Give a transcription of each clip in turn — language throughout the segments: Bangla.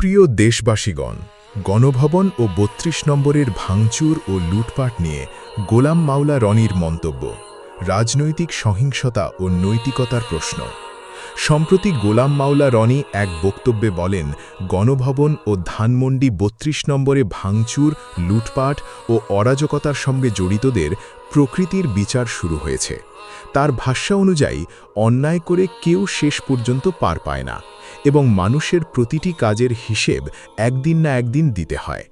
প্রিয় দেশবাসীগণ, গণভবন ও ৩২ নম্বরের ভাঙচুর ও লুটপাট নিয়ে গোলাম মাওলা রনির মন্তব্য, রাজনৈতিক সহিংসতা ও নৈতিকতার প্রশ্ন। সম্প্রতি গোলাম মাওলা রনি এক বক্তব্যে বলেন, গণভবন ও ধানমন্ডি ৩২ নম্বরে ভাঙচুর, লুটপাট ও অরাজকতার সঙ্গে জড়িতদের প্রকৃতির বিচার শুরু হয়েছে। তার ভাষ্য অনুযায়ী অন্যায় করে কেউ শেষ পর্যন্ত পার পায় না এবং মানুষের প্রতিটি কাজের হিসেব একদিন না একদিন দিতে হয়।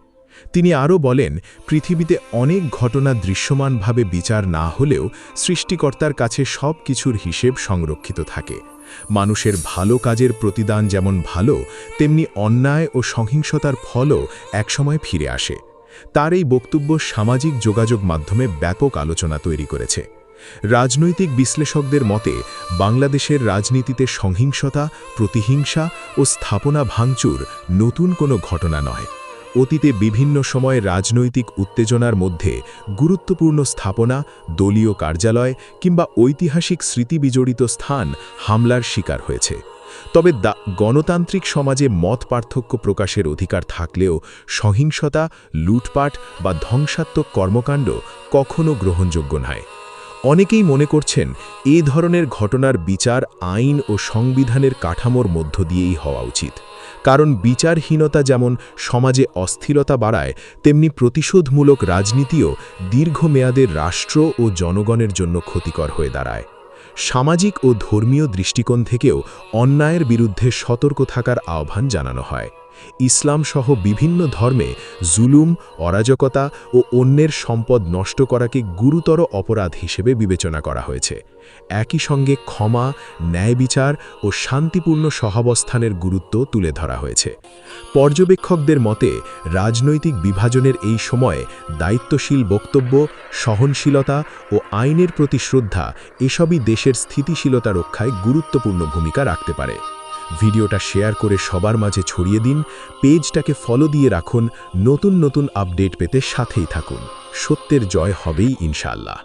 তিনি আরও বলেন, পৃথিবীতে অনেক ঘটনা দৃশ্যমানভাবে বিচার না হলেও সৃষ্টিকর্তার কাছে সব কিছুর হিসেব সংরক্ষিত থাকে। মানুষের ভালো কাজের প্রতিদান যেমন ভালো, তেমনি অন্যায় ও সহিংসতার ফলও একসময় ফিরে আসে। তার এই বক্তব্য সামাজিক যোগাযোগ মাধ্যমে ব্যাপক আলোচনা তৈরি করেছে। রাজনৈতিক বিশ্লেষকদের মতে, বাংলাদেশের রাজনীতিতে সহিংসতা, প্রতিহিংসা ও স্থাপনা ভাঙচুর নতুন কোনো ঘটনা নয়। অতীতে বিভিন্ন সময়ে রাজনৈতিক উত্তেজনার মধ্যে গুরুত্বপূর্ণ স্থাপনা, দলীয় কার্যালয় কিংবা ঐতিহাসিক স্মৃতিবিজড়িত স্থান হামলার শিকার হয়েছে। তবে গণতান্ত্রিক সমাজে মত পার্থক্য প্রকাশের অধিকার থাকলেও সহিংসতা, লুটপাট বা ধ্বংসাত্মক কর্মকাণ্ড কখনো গ্রহণযোগ্য নয়। অনেকেই মনে করছেন, এই ধরনের ঘটনার বিচার আইন ও সংবিধানের কাঠামোর মধ্য দিয়েই হওয়া উচিত। কারণ বিচারহীনতা যেমন সমাজে অস্থিরতা বাড়ায়, তেমনি প্রতিশোধমূলক রাজনীতিও দীর্ঘমেয়াদের রাষ্ট্র ও জনগণের জন্য ক্ষতিকর হয়ে দাঁড়ায়। সামাজিক ও ধর্মীয় দৃষ্টিকোণ থেকেও অন্যায়ের বিরুদ্ধে সতর্ক থাকার আহ্বান জানানো হয়। ইসলাম সহ বিভিন্ন ধর্মে জুলুম, অরাজকতা ও অন্যের সম্পদ নষ্ট করাকে গুরুতর অপরাধ হিসেবে বিবেচনা করা হয়েছে। একই সঙ্গে ক্ষমা, ন্যায় বিচার ও শান্তিপূর্ণ সহাবস্থানের গুরুত্ব তুলে ধরা হয়েছে। পর্যবেক্ষকদের মতে, রাজনৈতিক বিভাজনের এই সময়ে দায়িত্বশীল বক্তব্য, সহনশীলতা ও আইনের প্রতি শ্রদ্ধা এসবই দেশের স্থিতিশীলতা রক্ষায় গুরুত্বপূর্ণ ভূমিকা রাখতে পারে। ভিডিওটা শেয়ার করে সবার মাঝে ছড়িয়ে দিন, পেজটাকে ফলো দিয়ে রাখুন, নতুন নতুন আপডেট পেতে সাথেই থাকুন। সত্যের জয় হবেই ইনশাআল্লাহ।